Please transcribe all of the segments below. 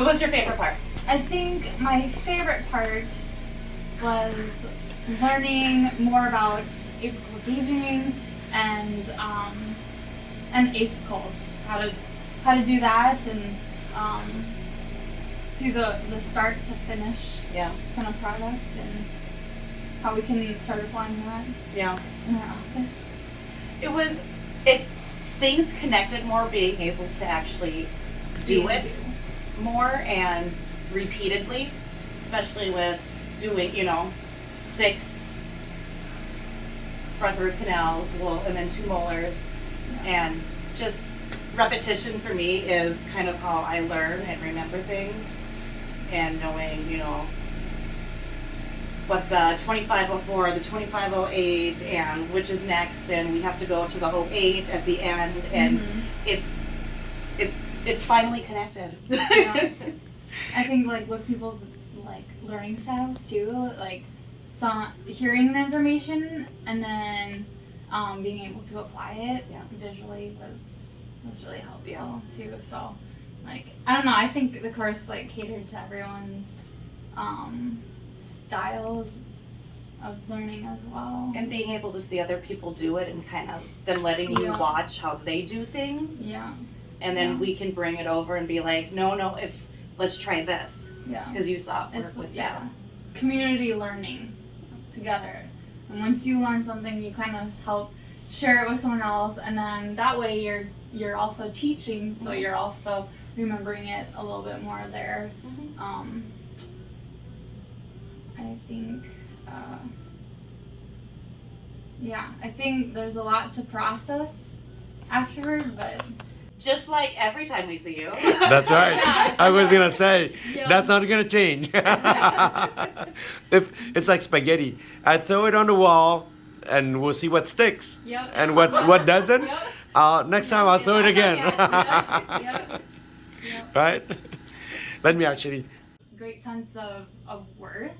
What was your favorite part? I think my favorite part was learning more about apical gauging and apicals, just how to do that and do the start to finish kind of product and how we can start applying that in our office. Things connected more, being able to actually do it more and repeatedly, especially with doing, 6 front root canals, and then 2 molars, and just repetition for me is kind of how I learn and remember things, and knowing, what the 2504, the 2508, and which is next, and we have to go to the 08 at the end, and it's finally connected. Yeah. I think with people's learning styles too, hearing the information and then being able to apply it visually was really helpful too. So I don't know, I think the course catered to everyone's styles of learning as well. And being able to see other people do it and kind of them letting you watch how they do things. Yeah. And then we can bring it over and be like, no, let's try this. Yeah. Because you saw it work with that. Community learning together. And once you learn something, you kind of help share it with someone else, and then that way you're also teaching, so you're also remembering it a little bit more there. I think, I think there's a lot to process afterward, but just like every time we see you. That's right. I was gonna say that's not gonna change. If it's like spaghetti, I throw it on the wall, and we'll see what sticks, and what doesn't. Next time I'll throw it again. Right? Let me actually. Great sense of worth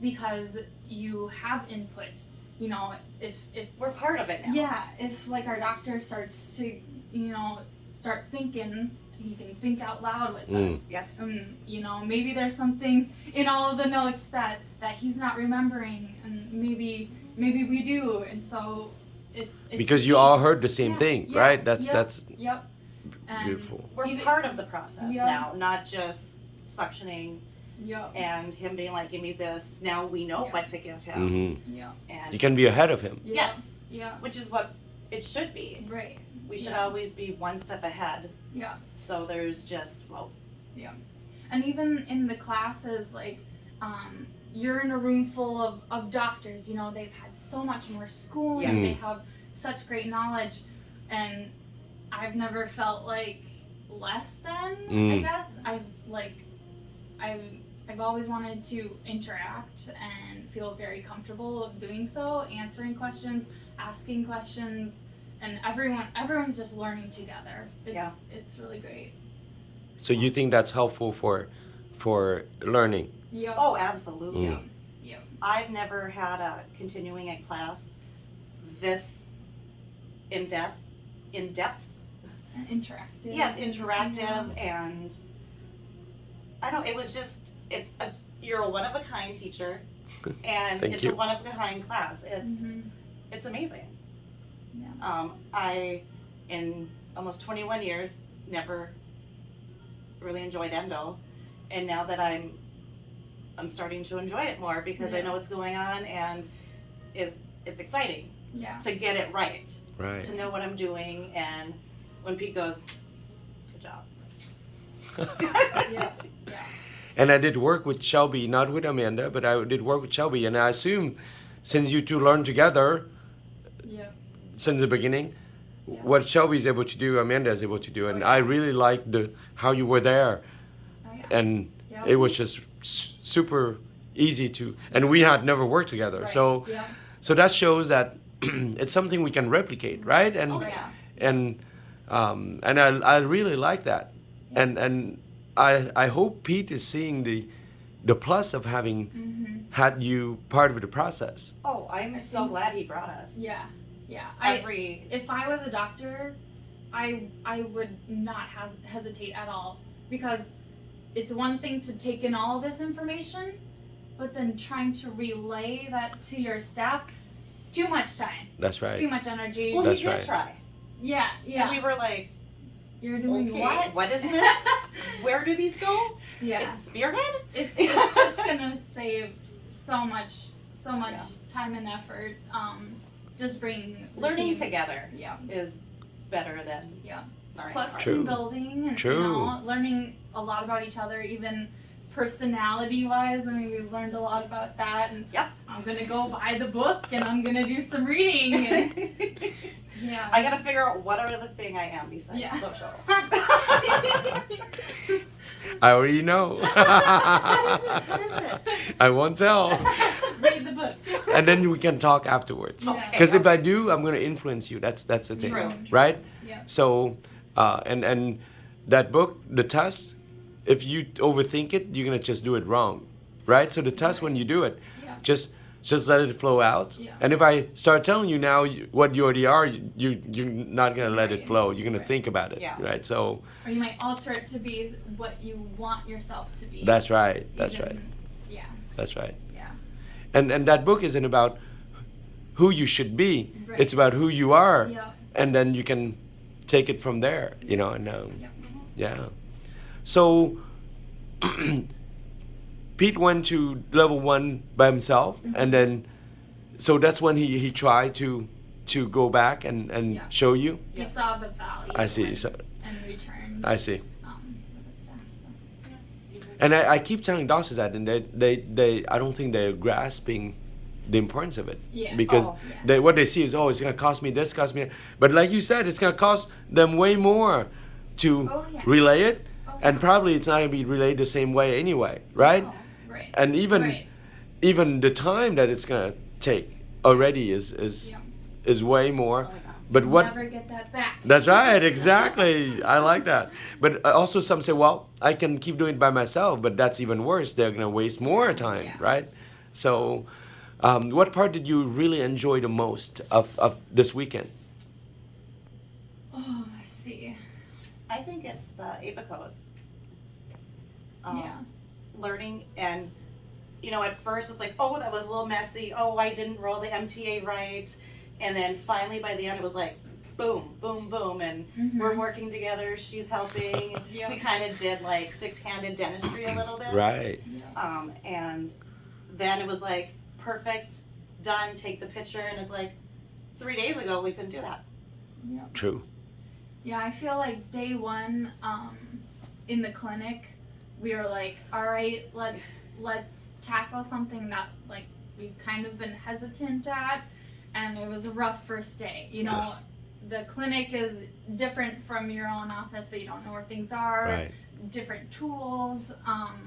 because you have input. If we're part of it now. Yeah, if our doctor starts to start thinking, he can think out loud with us. Yeah. Maybe there's something in all of the notes that he's not remembering, and maybe we do, and so it's because you all heard the same thing, right? That's beautiful. We're part of the process now, not just suctioning. And him being like, give me this. Now we know what to give him. And you can be ahead of him. Yes. Which is what it should be. Right. We should always be one step ahead. Yeah. So there's just flow. Yeah. And even in the classes, you're in a room full of doctors. They've had so much more schooling. They have such great knowledge, and I've never felt less than. I guess I've always wanted to interact and feel very comfortable doing so, answering questions, asking questions, and everyone's just learning together. It's really great. So you think that's helpful for learning? Yeah. Oh, absolutely. Yeah. I've never had a continuing ed class this in depth. Interactive. Yes, interactive, and I don't. It was just. You're a one-of-a-kind teacher, and it's a one-of-a-kind class. It's amazing. Yeah. I, in almost 21 years, never really enjoyed endo, and now that I'm starting to enjoy it more because I know what's going on, and it's exciting. Yeah. To get it right. Right. To know what I'm doing, and when Pete goes, good job. Yeah. And I did work with Shelby, not with Amanda, but I did work with Shelby, and I assume since you two learned together since the beginning, what Shelby's able to do, Amanda is able to do, and I really liked how you were there, and it was just super easy to, and we had never worked together, so that shows that it's something we can replicate, right? And I really like that, and I hope Pete is seeing the plus of having had you part of the process. Oh, I'm so glad he brought us. Yeah. If I was a doctor, I would not hesitate at all, because it's one thing to take in all this information, but then trying to relay that to your staff, too much time, That's right. too much energy. Well, That's he did right. try. Yeah, And we were like, You're doing okay, what? what is this? Where do these go? Yeah. It's a spearhead? It's just gonna save so much Yeah. time and effort. Just bringing the Learning team. together Yeah. is better than Yeah. learning Plus apart. True. team building and True. you know, learning a lot about each other, even personality wise. I mean, we've learned a lot about that. And Yep. I'm gonna go buy the book and I'm gonna do some reading. And, yeah. I gotta figure out what other thing I am besides Yeah. social. I already know. What is it? What is it? I won't tell. Read the book. And then we can talk afterwards. Yeah. Okay. Because if I do, I'm gonna influence you. That's the thing, True. right? Yeah. So, and that book, the test, if you overthink it, you're gonna just do it wrong, right? So the test, when you do it, Yeah. just let it flow out. Yeah. And if I start telling you now what you already are, you're not gonna let it Right. flow. You're gonna Right. think about it, Yeah. right? So Or you might alter it to be what you want yourself to be. that's right. That's Even- right. Yeah. That's right. Yeah. And that book isn't about who you should be. Right. It's about who you are, Yeah. and then you can take it from there. You know, and Yeah. yeah. So Pete went to level 1 by himself, and then so that's when he tried to go back and Yeah. show you. You saw the value. I see. And, So and returned. I see. For the staff. So. And I keep telling doctors that, and they I don't think they're grasping the importance of it. Yeah. Because Oh, yeah. what they see is, oh, it's gonna cost me this, cost me that. But like you said, it's gonna cost them way more to Oh, yeah. relay it, Oh, and yeah. probably it's not gonna be relayed the same way anyway, right? Oh, right. And Right. even the time that it's gonna take already is Yeah. way more. Oh, yeah. But what? Never get that back. That's right, exactly. I like that. But also some say, well, I can keep doing it by myself, but that's even worse. They're gonna waste more time, Yeah. right? So, what part did you really enjoy the most of this weekend? Oh, I see. I think it's the ABACOs. Yeah. Learning and, at first it's like, oh, that was a little messy. Oh, I didn't roll the MTA right. And then finally by the end it was like, boom, boom, boom. And Mhm. we're working together. She's helping. Yeah. We kind of did like six-handed dentistry a little bit. Right. Yeah. And then it was like, perfect, done, take the picture. And it's like, 3 days ago we couldn't do that. Yeah. True. Yeah, I feel like day one, in the clinic, we were like, all right, let's tackle something that like we've kind of been hesitant at, and it was a rough first day. You know, Yes. the clinic is different from your own office, so you don't know where things are. Right. Different tools.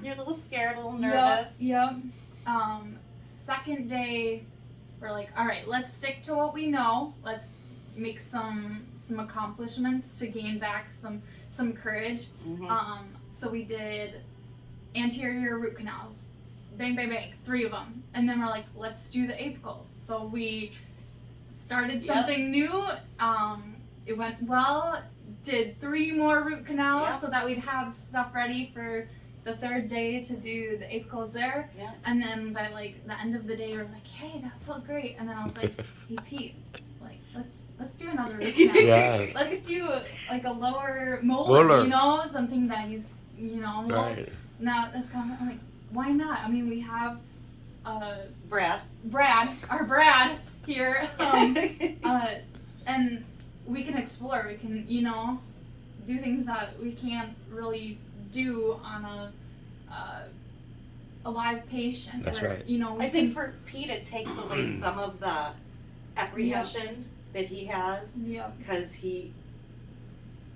You're a little scared, a little nervous. Yep. Second day, we're like, all right, let's stick to what we know. Let's make some accomplishments to gain back some courage. Mhm. So we did anterior root canals, bang, bang, bang, 3 of them, and then we're like, let's do the apicals. So we started Yep. something new. It went well. Did 3 more root canals Yep. so that we'd have stuff ready for the 3rd day to do the apicals there. Yeah. And then by like the end of the day, we were like, hey, that felt great. And then I was like, hey Pete, like let's do another root canal. Yeah. Let's do like a lower molar, Molar. you know, something that he's, Right. Now this comment, I'm like, why not? I mean, we have Brad. our Brad here, and we can explore. We can, do things that we can't really do on a live patient. That's or, right. We I think can, for Pete, it takes away some of the apprehension that he has yeah, because he's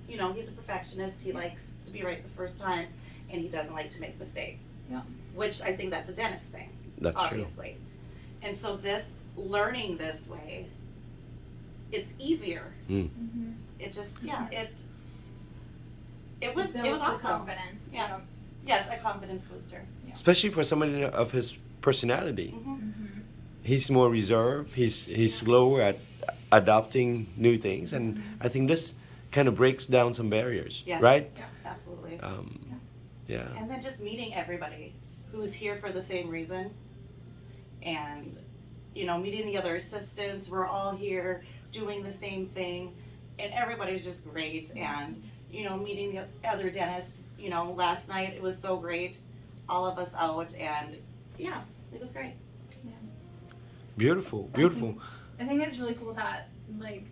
a perfectionist. He likes to be right the first time, and he doesn't like to make mistakes. Yeah. Which I think that's a dentist thing, That's true. obviously. And so learning this way, it's easier. mm-hmm. It just, it was builds the awesome. confidence. Yeah. Yes, a confidence booster. Especially for somebody of his personality. Mm-hmm. Mm-hmm. He's more reserved. He's slower at adopting new things, and I think this kind of breaks down some barriers, Yeah. right? Absolutely. Yeah. And then just meeting everybody who's here for the same reason. And, meeting the other assistants. We're all here doing the same thing. And everybody's just great. And, meeting the other dentists, last night it was so great. All of us out. And, yeah, it was great. Beautiful, beautiful. I think it's really cool that, like,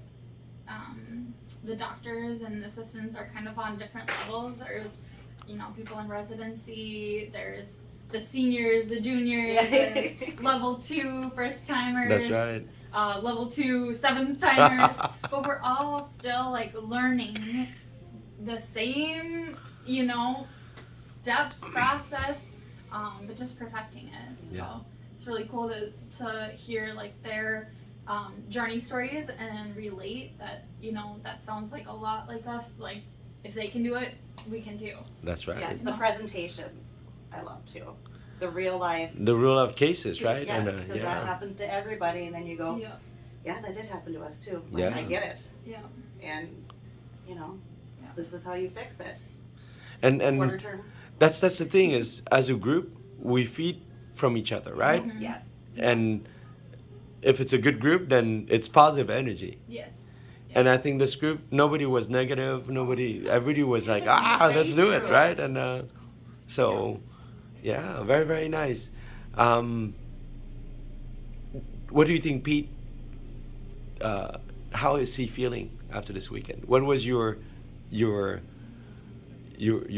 the doctors and assistants are kind of on different levels. There's, people in residency, there's the seniors, the juniors, there's level 2 first timers. That's right. Level 2 7th timers. But we're all still, like, learning the same, steps, process, but just perfecting it. So Yeah. it's really cool to hear, like, their journey stories and relate that, that sounds like a lot like us. Like, if they can do it, we can do. That's right. Yes, the presentations I love too. The real life. The real life cases, right? Yes, And, because that happens to everybody, and then you go, yeah, that did happen to us too. Like, Yeah. I get it. Yeah. And, this is how you fix it. and Quarter term. that's the thing is, as a group, we feed from each other, right? Mhm. Yes. And if it's a good group, then it's positive energy. Yes. And I think this group, nobody was negative. Everybody was like, let's do it, right? And so, yeah, very, very nice. What do you think, Pete? How is he feeling after this weekend? What was your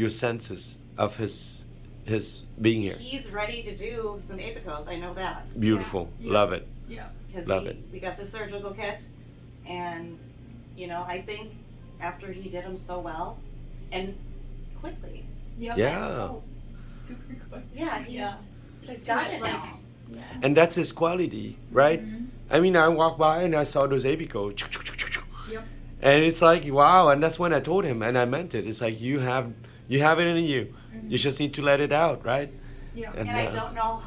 senses of his being here? He's ready to do some apicals. I know that. Beautiful, Yeah. love it. Yeah. Because Love it. we got the surgical kit, and I think after he did them so well, and quickly. Yep. Yeah. Oh, super quick. Yeah, he's got it now. Yeah. And that's his quality, right? Mhm. I mean, I walked by and I saw those Abico. Yep. And it's like, wow, and that's when I told him, and I meant it. It's like you have it in you. Mhm. You just need to let it out, right? Yeah. And, And I don't know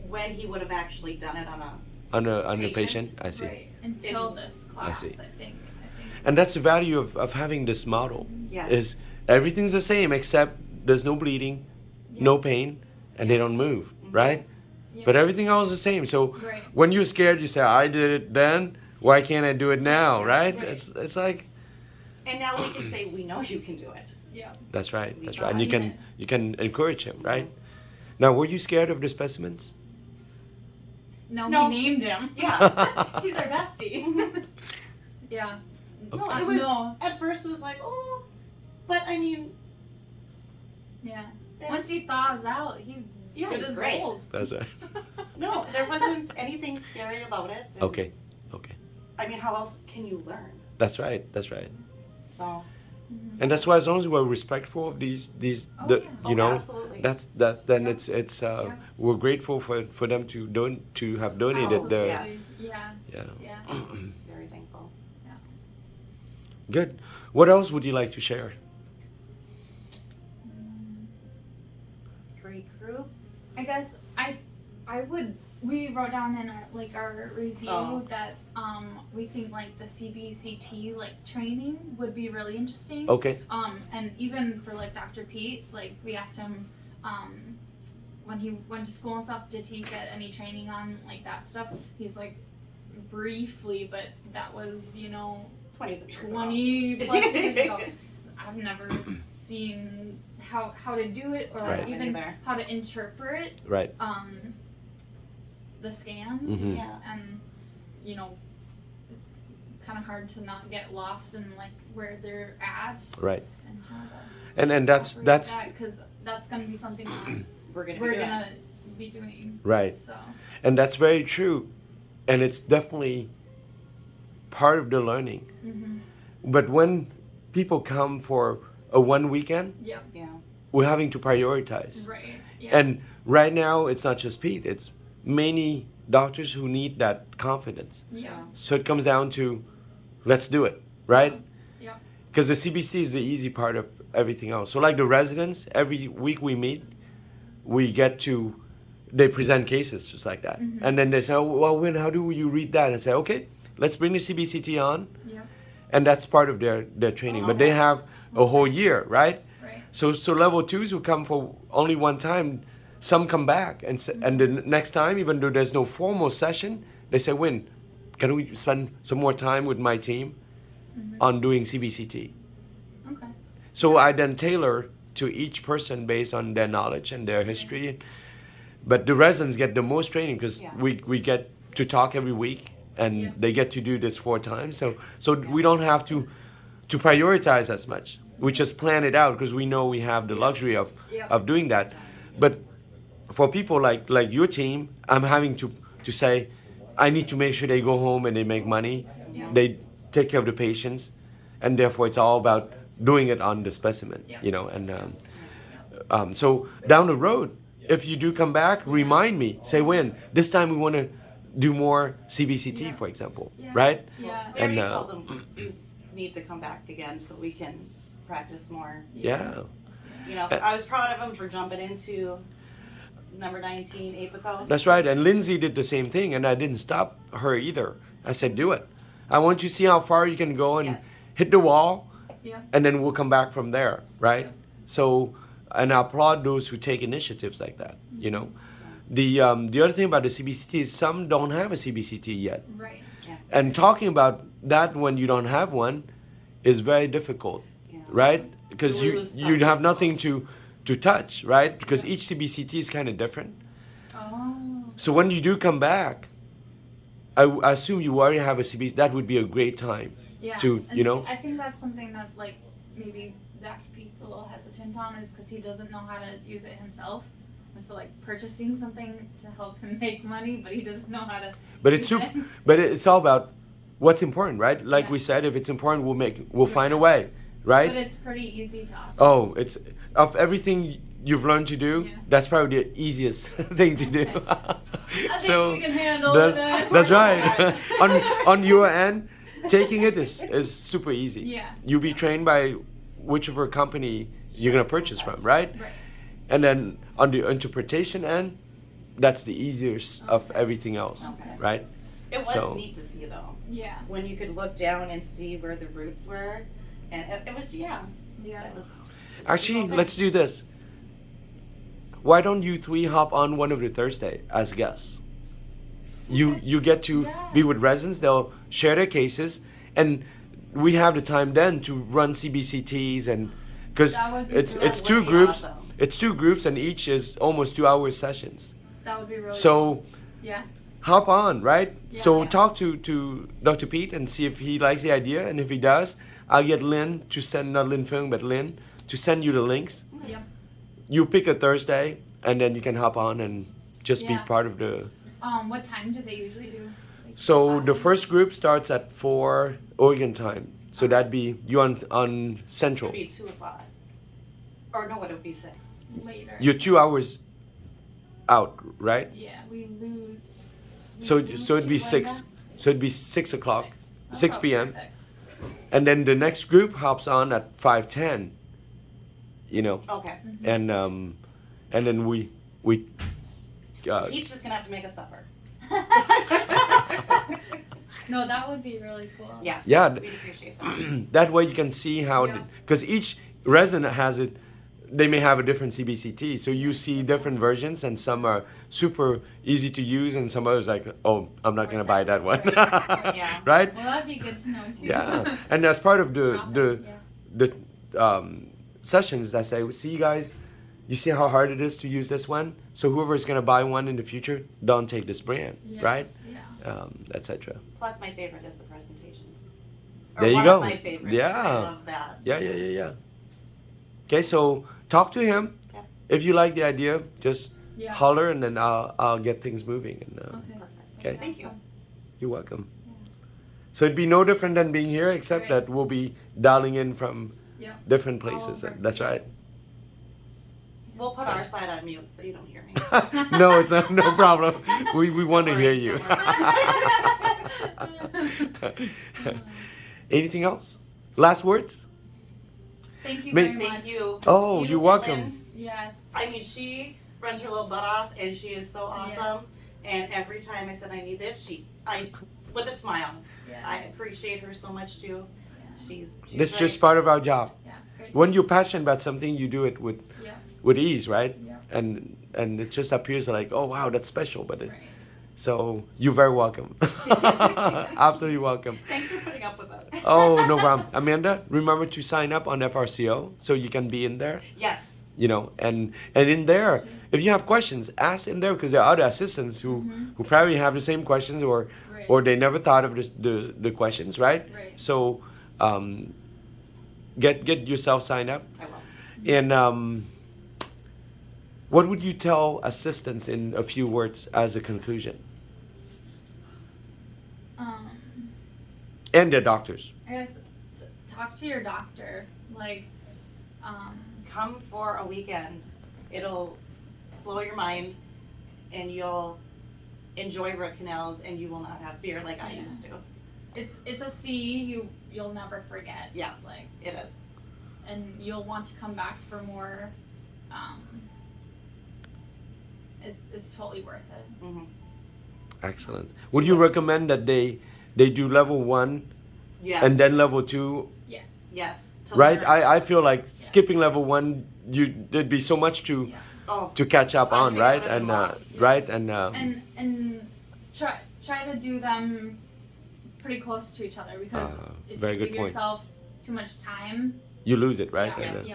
when he would have actually done it on a. On the Patient. patient, I see. Right. Until this class, see. I think. And that's the value of having this model. Yes. Is everything's the same except there's no bleeding, no pain, and they don't move, right? Yeah. But everything else is the same. So Right. when you're scared, you say, I did it then. Why can't I do it now, right? Right. It's like, And now we can say we know you can do it. Yeah. that's right, We that's right. And trust it. you can encourage him, right? Now, were you scared of the specimens? No, No. we named him. Yeah. He's our bestie. Yeah. No, Okay. it was No. at first it was like, oh, but I mean, Yeah. Yeah. Once he thaws out, he's Yeah, good he's as great. gold. That's right. no, there wasn't anything scary about it. And, Okay. I mean, how else can you learn? That's right. That's right. So. And that's why, as long as we're respectful of these, Oh, the, yeah. you know, Absolutely. then Yeah. it's Yeah. we're grateful for them to have donated Absolutely, the yes. Yeah. yeah. Yeah. Very thankful. Good. What else would you like to share? Great crew. I guess we wrote down in our review Oh. that we think like the CBCT training would be really interesting. Okay. And even for Dr. Pete, we asked him when he went to school and stuff, did he get any training on that stuff? He's briefly, but that was 20 years ago. 20 plus years ago. I've never seen how to do it or Right. even Neither. how to interpret Right. the scan. Mhm. Yeah. And it's kind of hard to not get lost in where they're at Right. and how to And that's because that's going to be something that We're gonna. we're be doing. gonna be doing. right. So And that's very true. And it's definitely part of the learning. mhm. But when people come for a one weekend, Yep. Yeah. we're having to prioritize. Right. Yeah. And right now, it's not just Pete, it's many doctors who need that confidence. yeah. So it comes down to, let's do it, right? Yeah. Because the CBC is the easy part of everything else. So like the residents, every week we meet, they present cases just like that. Mhm. And then they say, oh, well, how do you read that? And say, okay, let's bring the CBCT on. Yep. And that's part of their training. But they Okay. have a whole year, right? Right. So level twos who come for only one time, some come back and the next time, even though there's no formal session, they say, Win, can we spend some more time with my team on doing CBCT? Okay. So I then tailor to each person based on their knowledge and their history. But the residents get the most training because we get to talk every week and they get to do this 4 times. So we don't have to prioritize as much. We just plan it out because we know we have the luxury of doing that. But for people like your team, I'm having to say, I need to make sure they go home and they make money. They take care of the patients, and therefore it's all about doing it on the specimen, you know. And so down the road, if you do come back, remind me. Say when this time we want to do more CBCT, for example, right? Yeah. We already told them you need to come back again so we can practice more. Yeah. You know, I was proud of him for jumping into number 19, Apico. That's right. And Lindsay did the same thing, and I didn't stop her either. I said, do it. I want you to see how far you can go and hit the wall, and then we'll come back from there, right? So, and I applaud those who take initiatives like that, you know. The other thing about the CBCT is some don't have a CBCT yet. Right. Yeah. And talking about that when you don't have one is very difficult, right? Because you have nothing to touch, right? Because each CBCT is kind of different. Oh. So when you do come back, I assume you already have a CBCT. That would be a great time to, And you know. I think that's something that like maybe Dr. Pete's a little hesitant on is because he doesn't know how to use it himself. And so like purchasing something to help him make money, but he doesn't know how to But use it. But it's all about what's important, right? Like we said, if it's important, we'll find a way, right? But it's pretty easy to offer. Oh, it's of everything you've learned to do, that's probably the easiest thing to do. I think we can handle it. That's right. on your end, taking it is super easy. Yeah. You'll be trained by whichever company you're gonna purchase from, right? Right. And then on the interpretation end, that's the easiest of everything else, right? It was neat to see though. Yeah. When you could look down and see where the roots were, and it was Yeah. It was Actually, let's do this. Why don't you 3 hop on one of the Thursday as guests? You get to be with residents. They'll share their cases, and we have the time then to run CBCTs and because it's 2 groups. Awesome. It's 2 groups, and each is almost 2-hour sessions. That would be really So. cool. Yeah. Hop on, right? Yeah. So talk to Dr. Pete and see if he likes the idea, and if he does, I'll get Lynn to send, not Lynn Fung, but Lynn to send you the links. Yep. You pick a Thursday, and then you can hop on and just be Yeah. part of the. What time do they usually do? Like So the 5? first group starts at 4 Oregon time. So that'd be you on Central. It'd be 2 o'clock. Or no, it would be 6. Later. You're 2 hours out, right? Yeah, we lose. So it'd be 6. So it'd be 6 o'clock, 6 p.m. Perfect. And then the next group hops on at 5:10. You know. Okay. And then we Pete's just gonna have to make a supper. No, that would be really cool. Yeah. yeah We'd appreciate that. that way you can see how because each resident has it. They may have a different CBCT, so you see different versions, and some are super easy to use, and some others like, oh, I'm not gonna buy that one. Yeah. Right? Well, that'd be good to know too. Yeah, and that's part of the Shopping, sessions that say, see you guys, you see how hard it is to use this one. So whoever is gonna buy one in the future, don't take this brand, Yeah. right? Yeah. Etc. Plus, my favorite is the presentations. Or There you one go. Of my favorites. Yeah. I love that. Yeah. Okay, so talk to him. Okay. If you like the idea, just Yeah. holler, and then I'll get things moving. And Okay. Okay. Thank you. Awesome. you're welcome. So it'd be no different than being here, except Right. that we'll be dialing in from Yeah. different All places. over. That's right. We'll put our side on mute so you don't hear me. No, it's no problem. We want to Don't hear worry, you. don't Anything else? Last words? Thank you May- very much. Thank you. Oh, You, you're welcome. Lynn. Yes. I mean, she runs her little butt off, and she is so awesome. And every time I said I need this, with a smile. Yeah. I appreciate her so much too. Yeah. She's This is like- just part of our job. Yeah. enjoy. When you're passionate about something, you do it Yeah. with ease, right? Yeah. And it just appears like, oh wow, that's special. But Right. so you're very welcome. Absolutely welcome. Thanks for putting up with us. Oh, no problem. Amanda, remember to sign up on FRCO so you can be in there. Yes. You know, and in there, if you have questions, ask in there, because there are other assistants who probably have the same questions, or Right. or they never thought of the questions, right? Right. So get yourself signed up. I will. And what would you tell assistants in a few words as a conclusion? And their doctors. I guess talk to your doctor. Like, Come for a weekend. It'll blow your mind, and you'll enjoy root canals, and you will not have fear like I Yeah. used to. it's a you'll never forget. Yeah. Like, It is. and you'll want to come back for more. It's totally worth it. Hmm. Excellent. Would you recommend that they do level 1 Yes. and then level 2? Yes. Yes. To Right? learn. I feel like skipping level 1, there'd be so much to Yeah. Oh. to catch up I on, think I right? would've And been lost. right and And try to do them pretty close to each other, because if very you good give point. yourself too much time, you lose it, right? yeah, And,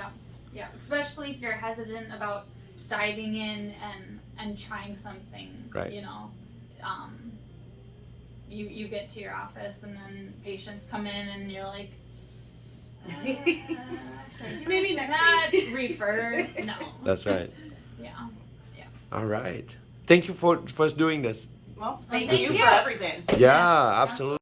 yeah, especially if you're hesitant about diving in and trying something. Right. You know, you get to your office and then patients come in and you're like, should I do Maybe this or next that? week. Refer. No. That's right. Yeah. All right. Thank you for doing this. Well, thank Thank you you. for everything. Yeah, absolutely.